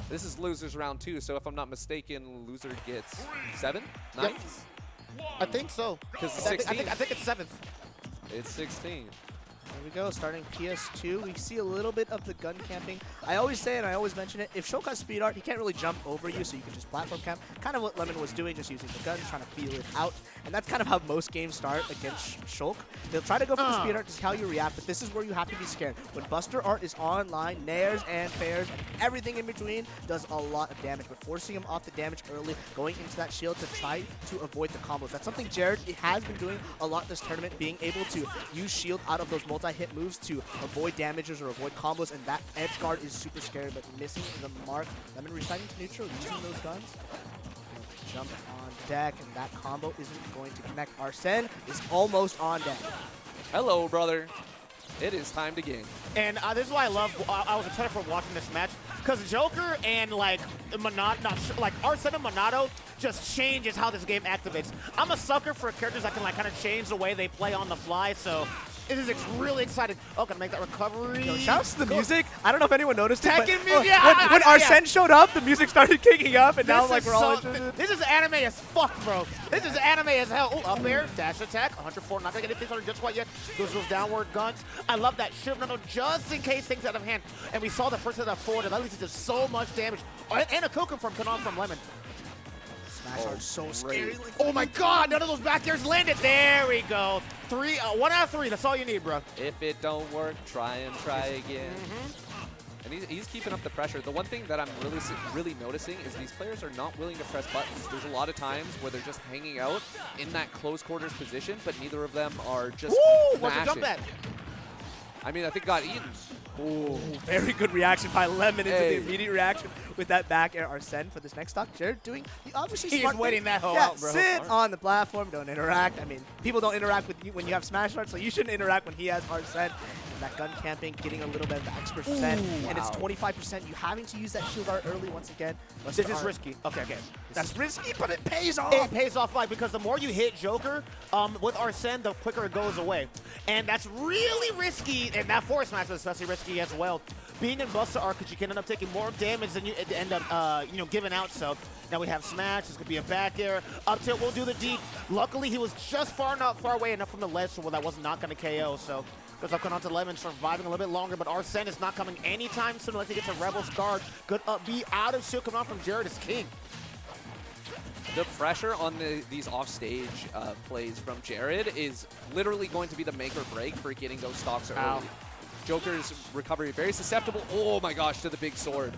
This is losers round 2, so if I'm not mistaken, loser gets 7, 9? Yep. I think so. Because I 16. think it's 7th. It's 16. There we go, starting PS2. We see a little bit of the gun camping. I always say, and I always mention it, if Shulk has speed art, he can't really jump over you, so you can just platform camp. Kind of what Lemmon was doing, just using the guns, trying to feel it out. And that's kind of how most games start against Shulk. They'll try to go for the speed art to see how you react, but this is where you have to be scared. When Buster art is online, nairs and fairs and everything in between does a lot of damage, but forcing him off the damage early, going into that shield to try to avoid the combos. That's something Jared has been doing a lot this tournament, being able to use shield out of those multi-hit moves to avoid damages or avoid combos, and that edge guard is super scary, but missing the mark. Lemmon resetting to neutral, using those guns. Jump on deck, and that combo isn't going to connect. Arsene is almost on deck. Hello, brother. It is time to game. And this is why I was excited for watching this match, because Joker and like Arsene and Monado just changes how this game activates. I'm a sucker for characters that can like kind of change the way they play on the fly, so it is really exciting. Oh, gonna make that recovery. Yo, shouts to the music. I don't know if anyone noticed it, but yeah, when Arsene showed up, the music started kicking up, and now like we're all this is anime as fuck, bro. This is anime as hell. Oh, up air, dash attack, 104, not gonna get anything started just quite yet. Those downward guns. I love that shift, no, just in case things out of hand. And we saw the first of that forward, and that leads to so much damage. And a kill confirm come on from Lemmon. Smash are so scary. Like, oh my god, none of those back airs landed. There we go. 1 out of 3, that's all you need, bro. If it don't work, try and try again. And he's keeping up the pressure. The one thing that I'm really noticing is these players are not willing to press buttons. There's a lot of times where they're just hanging out in that close quarters position, but neither of them are just What's the jump at? I mean, I think got eaten. Ooh, very good reaction by Lemmon into the immediate reaction with that back air. Arsene for this next stock. Jared doing the obviously He's smart waiting thing. that hoe out, bro. Sit on the platform, don't interact. I mean, people don't interact with you when you have smash art, so you shouldn't interact when he has Arsene. And that gun camping, getting a little bit of the X percent, and it's 25%. You having to use that shield art early once again. This is risky. Okay. That's risky, but it pays off. It pays off, like, because the more you hit Joker with Arsene, the quicker it goes away. And that's really risky, and that force smash is especially risky as well. Being in Buster Arc, because you can end up taking more damage than you end up, giving out. So now we have smash. This could be a back air. Up tilt, we'll do the deep. Luckily, he was just far away enough from the ledge, so that was not going to KO. So goes up on to Lemmon, surviving a little bit longer, but Arsene is not coming anytime soon unless he gets a Rebel's guard. Good up B out of shield coming on from Jared is king. The pressure on these offstage plays from Jared is literally going to be the make or break for getting those stocks early. Joker's recovery very susceptible. Oh my gosh, to the big sword.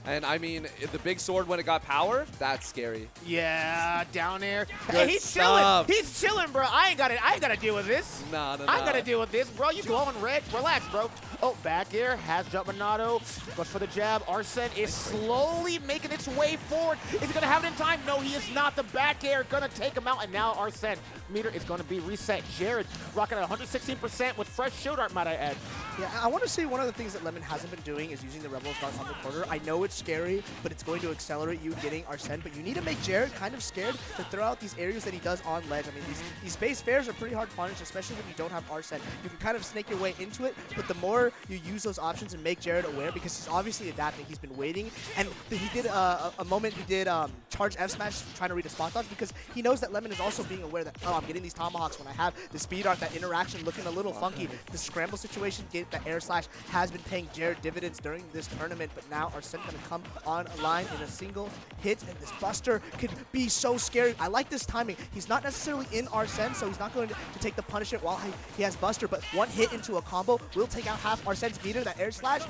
And I mean, the big sword when it got power, that's scary. Yeah, down air. Good Hey, he's stuff. chilling. He's chilling, bro. I ain't gotta deal with this. No. I ain't gotta deal with this, bro. You glowing red. Relax, bro. Oh, back air. Has jump Monado. Goes for the jab. Arsene is slowly making its way forward. Is he gonna have it in time? No, he is not. The back air gonna take him out. And now Arsene meter is gonna be reset. Jared rocking at 116% with fresh shield art, might I add. Yeah, I want to say one of the things that Lemmon hasn't been doing is using the Rebel's guard on the corner. I know it's scary, but it's going to accelerate you getting Arsene. But you need to make Jared kind of scared to throw out these areas that he does on ledge. I mean, these base fairs are pretty hard to punish, especially when you don't have Arsene. You can kind of snake your way into it, but the more you use those options and make Jared aware, because he's obviously adapting, he's been waiting, and he did a moment he did charge F smash trying to read a spot dodge, because he knows that Lemmon is also being aware that, oh, I'm getting these tomahawks when I have the speed art, that interaction looking a little funky. The scramble situation, get the air slash has been paying Jared dividends during this tournament, but now Arsene going to come online in a single hit, and this Buster could be so scary. I like this timing. He's not necessarily in Arsene, so he's not going to take the punishment while he has Buster, but one hit into a combo will take out half Arsene's meter. That air slash,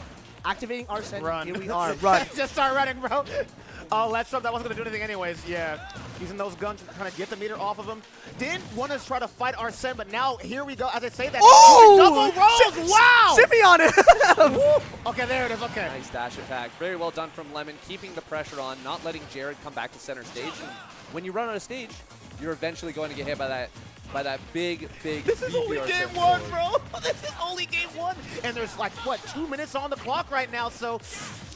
activating Arsene. Run. Here we are. Run. Just start running, bro. Oh, let's up. That wasn't going to do anything anyways. Yeah. Using those guns to kind of get the meter off of him. Didn't want to try to fight Arsene, but now here we go. As I say that, double rolls. Wow. Shimmy on it. Okay, there it is. Okay. Nice dash attack. Very well done from Lemmon, keeping the pressure on, not letting Jared come back to center stage. And when you run on a stage, you're eventually going to get hit by that big This is only game one, bro. This is only game one. And there's like, what, 2 minutes on the clock right now. So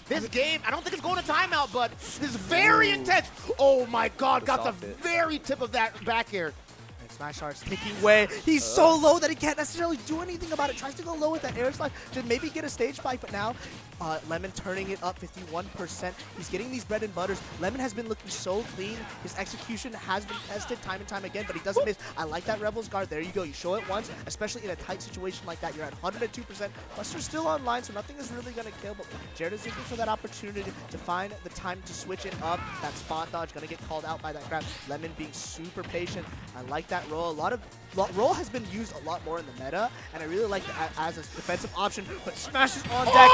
this game, I don't think it's going to timeout, but this is very intense. Oh my God, got the very tip of that back air. And Smash Art's taking away. He's so low that he can't necessarily do anything about it. Tries to go low with that air slide to maybe get a stage spike, but now Lemmon turning it up 51%. He's getting these bread and butters. Lemmon has been looking so clean. His execution has been tested time and time again, but he doesn't miss. I like that Rebels guard. There you go. You show it once, especially in a tight situation like that. You're at 102%. Buster's still online, so nothing is really going to kill, but Jared is looking for that opportunity to find the time to switch it up. That spot dodge going to get called out by that grab. Lemmon being super patient. I like that roll. Roll has been used a lot more in the meta, and I really like it as a defensive option, but smashes on deck.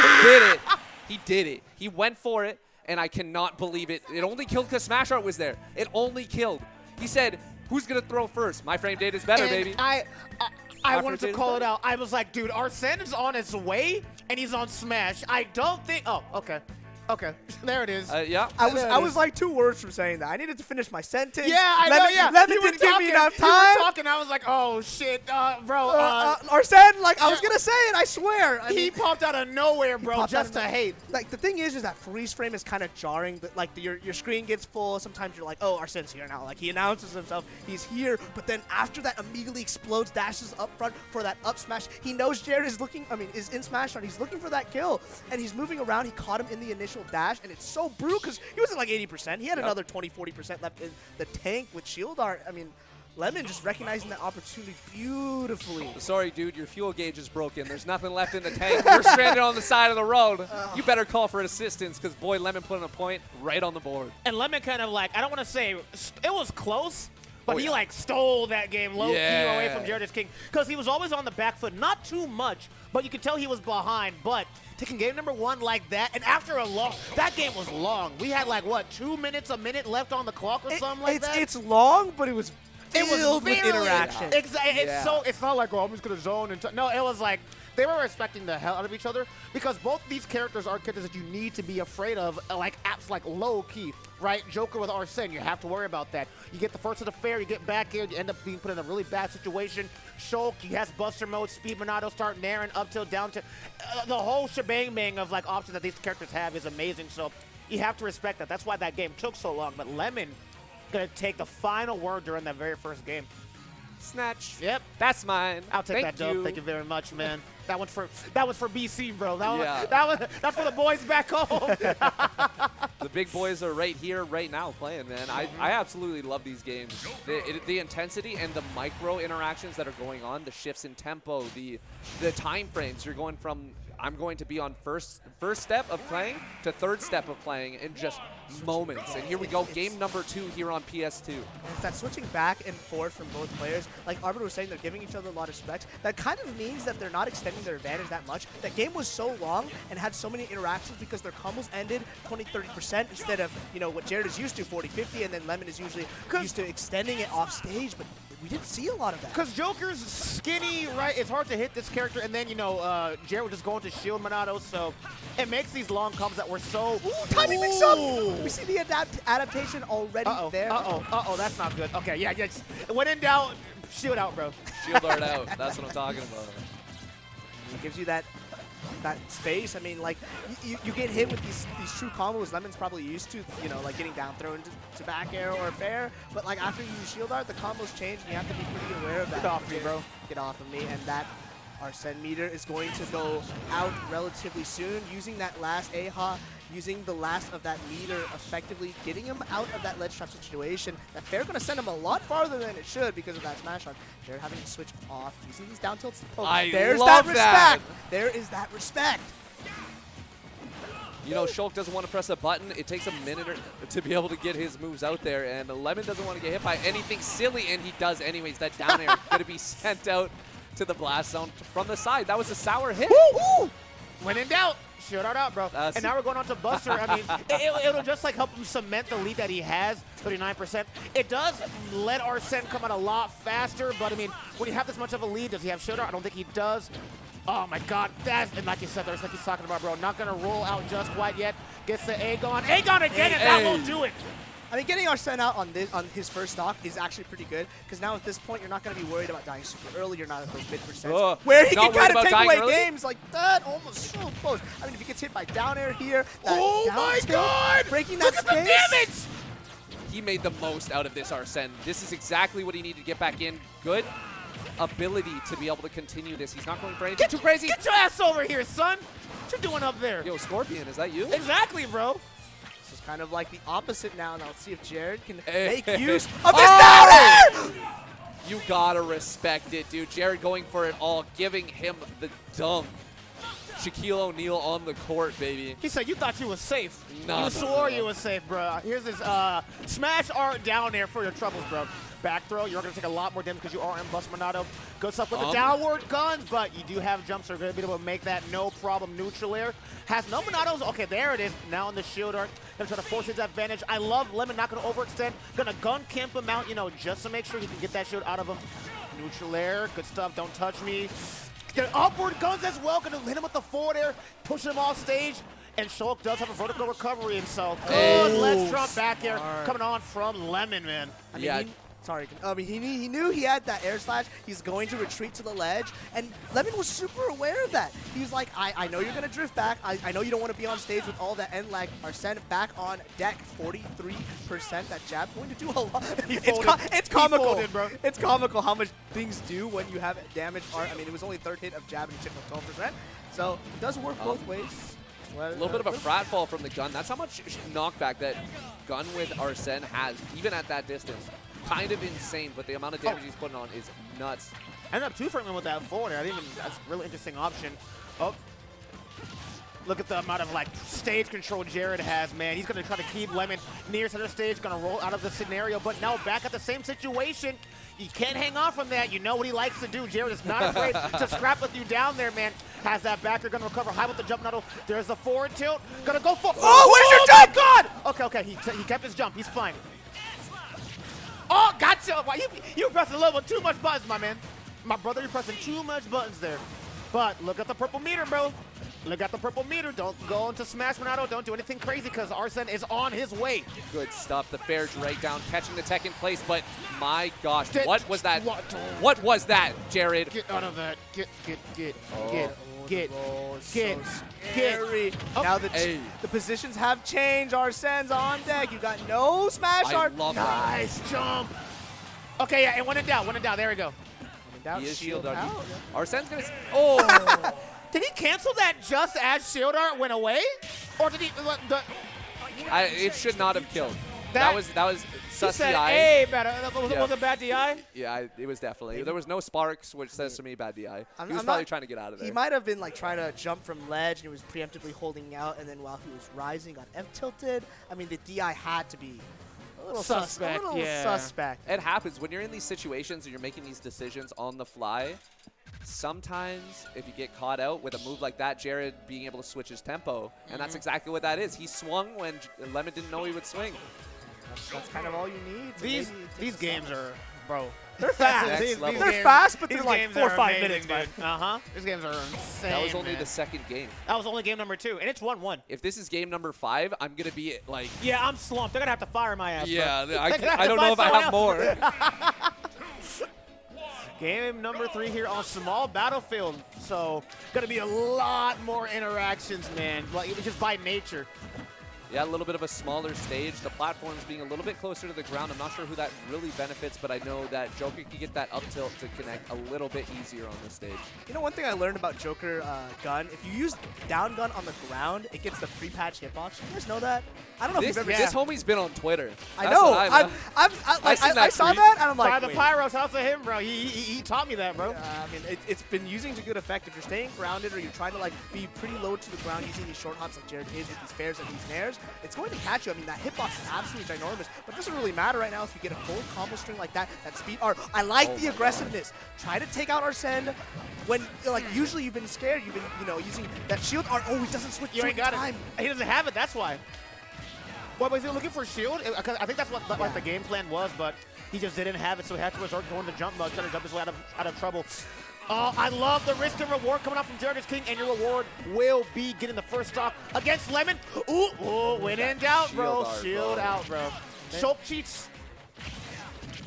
He did it. He did it. He went for it, and I cannot believe it. It only killed because Smash Art was there. It only killed. He said, who's going to throw first? My frame data is better, And baby. I wanted to call it out. I was like, dude, Arsene is on his way, and he's on Smash. I don't think... Oh, okay. Okay, there it is. Yeah. I was like 2 words from saying that. I needed to finish my sentence. Yeah, I know, yeah. Lemmon You were didn't give me enough You were time. talking, I was like, oh, shit, bro. Arsene, like, I was going to say it, I swear. I He mean, popped out of nowhere, bro, just to hate. Like, the thing is that freeze frame is kind of jarring. But, like, your screen gets full. Sometimes you're like, oh, Arsene's here now. Like, he announces himself. He's here. But then after that, immediately explodes, dashes up front for that up smash. He knows Jared is is in Smash Run. He's looking for that kill. And he's moving around. He caught him in the initial dash. And it's so brutal because he was at like 80%. He had another 20-40% left in the tank with shield art. I mean, Lemmon just recognizing that opportunity beautifully. Sorry, dude, your fuel gauge is broken. There's nothing left in the tank. You're stranded on the side of the road. You better call for assistance because, boy, Lemmon put in a point right on the board. And Lemmon kind of like, I don't want to say, it was close, but Oh, he yeah. like stole that game low-key Yeah. away from Jared King because he was always on the back foot. Not too much, but you could tell he was behind. But taking game number 1 like that, and after that game was long. We had like, what, 2 minutes, a minute left on the clock or something like that? It's long, but it was filled with very- interaction. Exactly. Yeah. It's not like, oh, I'm just gonna zone and no. It was like they were respecting the hell out of each other because both these characters are characters that you need to be afraid of, like apps like low key, right? Joker with Arsene, you have to worry about that. You get the first of the fair, you get back here, you end up being put in a really bad situation. Shulk, he has Buster mode, Speed Monado, start Naren, up till down to the whole shebang bang of like options that these characters have is amazing. So you have to respect that. That's why that game took so long. But Lemmon gonna take the final word during that very first game. Snatch. Yep. That's mine. I'll take Thank that dub. you. Thank you very much, man. That one's for BC, bro. Yeah. That's for the boys back home. The big boys are right here, right now playing, man. I absolutely love these games. The intensity and the micro interactions that are going on, the shifts in tempo, the time frames. You're going from I'm going to be on first step of playing to third step of playing in just moments. And here we go, game number 2 here on PS2. And it's that switching back and forth from both players. Like Arbiter was saying, they're giving each other a lot of respect. That kind of means that they're not extending their advantage that much. That game was so long and had so many interactions because their combos ended 20-30% instead of, you know, what Jared is used to, 40-50, and then Lemmon is usually used to extending it off stage, but we didn't see a lot of that. Because Joker's skinny, right? It's hard to hit this character, and then, you know, Jared would just go into shield Monado, so it makes these long combos that were so... Ooh, timing mix up! We see the adaptation already there. That's not good. Okay, yeah. When in doubt, shield out, bro. Shield art out. That's what I'm talking about. It gives you that space. I mean, like, you get hit with these true combos Lemmon's probably used to, you know, like getting down thrown to back air or fair, but like after you use shield art, the combos change and you have to be pretty aware of that. Get off me, bro. Get off of me, and that Arsene meter is going to go out relatively soon, using that last AHA, using the last of that meter, effectively getting him out of that ledge trap situation. That fair going to send him a lot farther than it should because of that smash on. Jared having to switch off, using these down tilts to poke. There's love that that. respect. There is that respect. You know, Shulk doesn't want to press a button. It takes a minute to be able to get his moves out there, and Lemmon doesn't want to get hit by anything silly, and he does anyways. That down air going to be sent out to the blast zone from the side. That was a sour hit. Woo! When in doubt, shield out, bro. And now we're going on to Buster. I mean, it'll just like help him cement the lead that he has, 39%. It does let Arsene come out a lot faster, but I mean, when you have this much of a lead, does he have shield out? I don't think he does. Oh my God, and like you said, that's like he's talking about, bro. Not gonna roll out just quite yet. Gets the Aegon again, and that won't do it. I mean, getting Arsene out on his first stock is actually pretty good, because now at this point, you're not going to be worried about dying super early. You're not at those mid-percents, where he can kind of take away games like that. Almost so close. I mean, if he gets hit by down air here, oh my God! Breaking that Look at the damage! He made the most out of this Arsene. This is exactly what he needed to get back in. Good. ability to be able to continue this. He's not going for anything too crazy. Get your ass over here, son. What you doing up there? Yo, Scorpion, is that you? Exactly, bro. This is kind of like the opposite now. Now let's see if Jared can Hey. make use of this down air! You gotta respect it, dude. Jared going for it all, giving him the dunk. Shaquille O'Neal on the court, baby. He said you thought you was safe. Nah, you swore you was safe, bro. Here's his smash art down there for your troubles, bro. Back throw, you're going to take a lot more damage because you are in Bust Monado. Good stuff with the downward guns, but you do have jumps, so you're going to be able to make that no problem neutral air. Has no Monados. Okay, there it is. Now on the shield art. Going to try to force his advantage. I love Lemmon not going to overextend. Going to gun camp him out, you know, just to make sure he can get that shield out of him. Neutral air. Good stuff. Don't touch me. Get upward guns as well. Going to hit him with the forward air. Push him off stage. And Shulk does have a vertical recovery, and so good ledge drop back here coming on from Lemmon, man. I mean, he knew he had that air slash. He's going to retreat to the ledge, and Lemmon was super aware of that. He was like, I know you're going to drift back. I know you don't want to be on stage with all that end lag. Arsene back on deck, 43%. That jab going to do a lot. It's comical. Folded, bro. It's comical how much things do when you have damage art. I mean, it was only third hit of jab, and he took 12%. So it does work both ways. A little bit of a frat fall from the gun. That's how much knockback that gun with Arsene has, even at that distance. Kind of insane, but the amount of damage he's putting on is nuts. Ended up two-framing with that forward. That's a really interesting option. Oh. Look at the amount of like stage control Jared has, man. He's going to try to keep Lemmon near center stage, going to roll out of the scenario, but now back at the same situation. You can't hang on from that. You know what he likes to do. Jared is not afraid to scrap with you down there, man. Has that backer, going to recover high with the jump Nuddle. There's the forward tilt. Going to go for. Oh, where's your jump? God! Okay. He kept his jump. He's fine. Oh, gotcha. Wow, you pressing a little bit too much buttons, my man. My brother, you're pressing too much buttons there. But look at the purple meter, bro. Look at the purple meter. Don't go into Smash Monado. Don't do anything crazy because Arsene is on his way. Good stuff. The fair drag down, catching the tech in place. But my gosh, what was that? What was that, Jared? Get out of that. Get. Oh. Now the positions have changed. Arsene's on deck. You got no smash art. Love that. Nice jump. Okay, yeah, and when in doubt. There we go. Down, He is shield out. art. Arsene's gonna. Oh. Did he cancel that just as shield art went away, or did he? It should not have killed. That was sus said, DI. hey, was it bad DI? Yeah, it was definitely. There was no sparks, which says to me bad DI. He was I'm probably not- trying to get out of there. He might have been like trying to jump from ledge and he was preemptively holding out, and then while he was rising, got F tilted. I mean, the DI had to be a little Suspect, suspect. It happens when you're in these situations and you're making these decisions on the fly. Sometimes if you get caught out with a move like that, Jared being able to switch his tempo, and that's exactly what that is. He swung when Lemmon didn't know he would swing. That's kind of all you need. These games are, bro. They're fast. Next level. They're fast, but These they're like games 4 or are 5 amazing, minutes, dude. man. These games are insane. That was only man. the second game. That was only game number 2, and it's 1-1. If this is game number 5, I'm gonna be like. Yeah, I'm slumped. They're gonna have to fire my ass. Yeah, bro. I don't know if I have more. Game number 3 here on small battlefield. So gonna be a lot more interactions, man. Like just by nature. Yeah, a little bit of a smaller stage. The platforms being a little bit closer to the ground. I'm not sure who that really benefits, but I know that Joker can get that up tilt to connect a little bit easier on this stage. You know, one thing I learned about Joker gun, if you use down gun on the ground, it gets the pre-patch hitbox. You guys know that? I don't know if This, you've ever this homie's been on Twitter. I That's know. what I saw that, and I'm By like, the wait. Pyros, house of him, bro. He taught me that, bro. I mean, it's been using to good effect. If you're staying grounded or you're trying to like be pretty low to the ground using these short hops like Jared is with these fairs and these nairs, it's going to catch you. I mean, that hitbox is absolutely ginormous, but it doesn't really matter right now if you get a full combo string like that. That speed art. I like the aggressiveness. Try to take out Arsene when like usually you've been scared. You've been using that shield art. Oh, he doesn't switch. You ain't got time. it. He doesn't have it. That's why. What was he looking for? Shield? I think that's what the game plan was, but he just didn't have it, so he had to resort to going to jump mode, trying to jump his way out of trouble. Oh, I love the risk and reward coming out from Jaredisking, and your reward will be getting the first stock against Lemmon. Ooh, when in doubt, bro. Shield out, bro. Shulk cheats.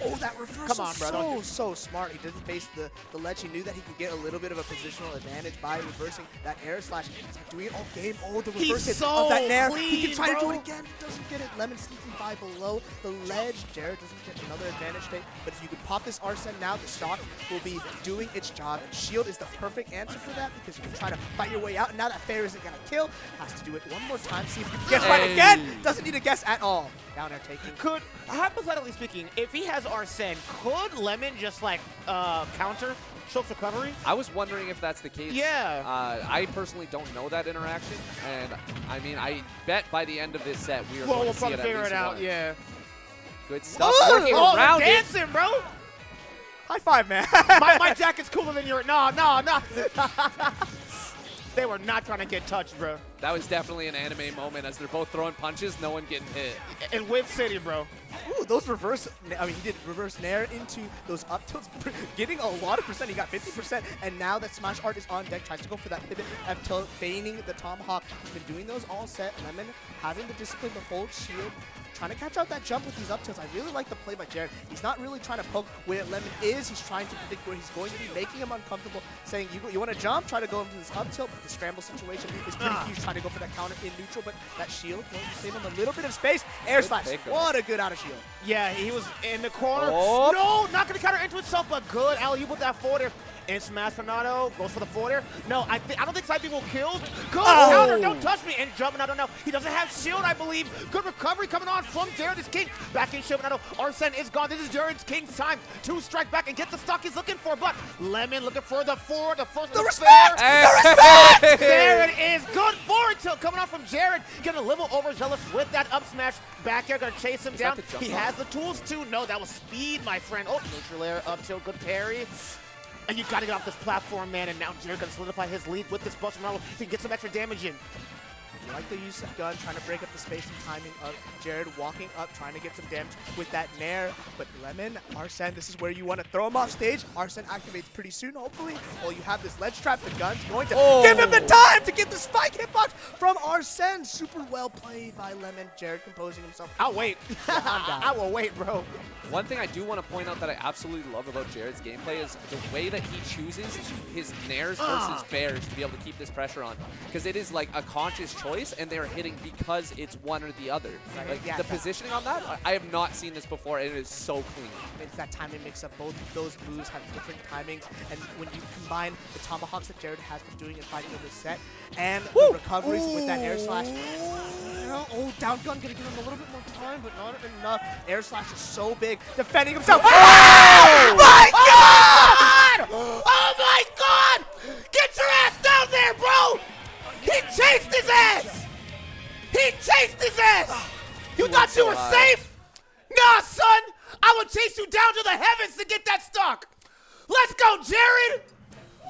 Oh, that reversal. Come on, bro. So smart. He didn't face the ledge. He knew that he could get a little bit of a positional advantage by reversing that air slash. He's been doing it all game. Oh, the reverse hit so of that nair. clean, He can try to do bro. it again. He doesn't get it. Lemmon sneaking by below the ledge. Jared doesn't get another advantage take, but if you could pop this Arsene now, the stock will be doing its job. And shield is the perfect answer for that because you can try to fight your way out. And now that Fair isn't going to kill, has to do it one more time. See if you can guess right again. Doesn't need to guess at all. Down air taking. Could, hypothetically speaking, if he has Arsene, could Lemmon just like counter Choke's recovery? I was wondering if that's the case. Yeah. I personally don't know that interaction, and I mean, I bet by the end of this set we are going to see it at figure least it out. once. Yeah. Good stuff. Working around it. Dancing, bro. High five, man. my jacket's cooler than your. No. They were not trying to get touched, bro. That was definitely an anime moment as they're both throwing punches, no one getting hit. In Whip City, bro. Ooh, those reverse, I mean, he did reverse nair into those up tilts, getting a lot of percent. He got 50%, and now that Smash Art is on deck, tries to go for that pivot F tilt, feigning the tomahawk. He's been doing those all set. Lemmon having the discipline to hold shield, trying to catch out that jump with these up tilts. I really like the play by Jared. He's not really trying to poke where Lemmon is. He's trying to predict where he's going to be, making him uncomfortable, saying, you want to jump? Try to go into this up tilt, but the scramble situation is pretty huge, trying to go for that counter in neutral, but that shield going to save him a little bit of space. Air slash. What a good out of shield. Yeah, he was in the corner. Oh. No, not going to counter into itself, but good. Alley-oop with that forward air. And Smash Fernando goes for the forward air. No, I don't think Side B will kill. Good counter, don't touch me. And jumping, I don't know. He doesn't have shield, I believe. Good recovery coming on from Jared is King. Back in shield, Fernando. Arsene is gone. This is Jared's King's time to strike back and get the stock he's looking for. But Lemmon looking for the forward, the first. The respect! The respect! There it is. Good forward tilt coming on from Jared. Getting a little overzealous with that up smash. Back air, gonna chase him down. He has the tools too. No, that was speed, my friend. Oh, neutral air, up tilt, good parry. And you gotta get off this platform, man, and now Jared gonna solidify his lead with this Buster Marvel so he can get some extra damage in. I like the use of gun, trying to break up the space and timing of Jared walking up, trying to get some damage with that nair. But Lemmon, Arsene, this is where you want to throw him off stage. Arsene activates pretty soon, hopefully. Well, you have this ledge trap. The gun's going to give him the time to get the spike hitbox from Arsene. Super well played by Lemmon. Jared composing himself. I'll wait. I will wait, bro. One thing I do want to point out that I absolutely love about Jared's gameplay is the way that he chooses his nairs versus bears to be able to keep this pressure on. Because it is like a conscious choice, and they're hitting because it's one or the other. Like the positioning on that, I have not seen this before, and it is so clean. It's that timing mix up. Both of those moves have different timings, and when you combine the tomahawks that Jared has been doing and fighting in this set, and the recoveries with that air slash. Oh, down gun gonna give him a little bit more time, but not enough. Air slash is so big, defending himself. Oh my God! Oh my God! Get your ass down there, bro! He chased his ass! He chased his ass! You thought you were safe? Nah, son! I will chase you down to the heavens to get that stock! Let's go, Jared!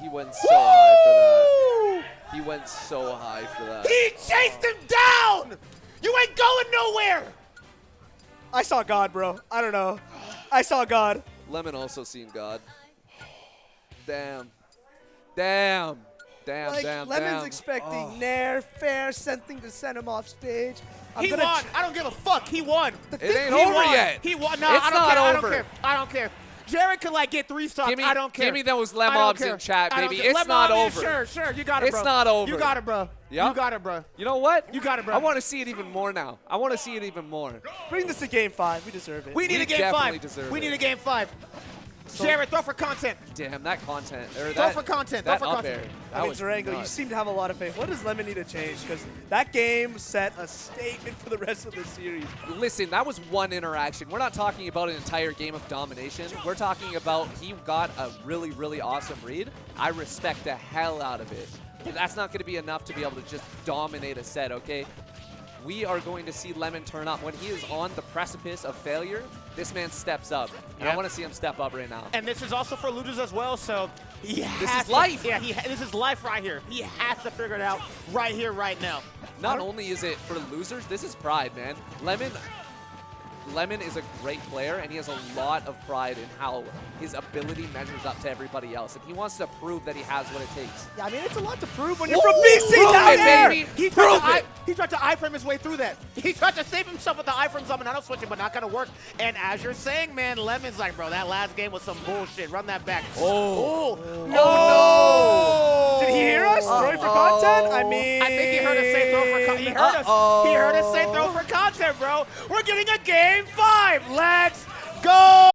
He went so high for that. He went so high for that. He chased him down! You ain't going nowhere! I saw God, bro. I don't know. I saw God. Lemmon also seen God. Damn. Damn. Damn, like, damn, Lemmon's damn. expecting nair, fair, something to send him off stage. He won. I don't give a fuck. He won. It ain't over yet. He won. No, it's I don't not care. over. I don't care. I don't care. Jared could like get 3 stocks. I don't care. Give me those Lemmobs in chat, baby. It's not over. Sure. You got it, bro. It's not over. You got it, bro. Yeah? You got it, bro. You know what? You got it, bro. I want to see it even more now. I want to see it even more. Bring this to game 5. We deserve it. We need a game definitely 5. deserve We it. need a game 5. Jared, throw for content. Damn, that content. Or Throw that, for content. That Throw for up content. air. I That mean, was Durango, you nuts. seem to have a lot of faith. What does Lemmon need to change? Because that game set a statement for the rest of the series. Listen, that was one interaction. We're not talking about an entire game of domination. We're talking about he got a really, really awesome read. I respect the hell out of it. But that's not going to be enough to be able to just dominate a set, okay? We are going to see Lemmon turn up. When he is on the precipice of failure, this man steps up. And I want to see him step up right now. And this is also for losers as well, so he has is life. Yeah, this is life right here. He has to figure it out right here, right now. Not only is it for losers, this is pride, man. Lemmon is a great player, and he has a lot of pride in how his ability measures up to everybody else. And he wants to prove that he has what it takes. Yeah, I mean, it's a lot to prove when you're from BC down it, there. baby. He tried to iframe his way through that. He tried to save himself with the iframe Zamanano switching, but not gonna work. And as you're saying, man, Lemmon's like, bro, that last game was some bullshit. Run that back. Oh. No. Did he hear us? Throwing for content? I mean, I think he heard us say throw for content. He heard us say throw for content. listen, bro. We're getting a game 5. Let's go.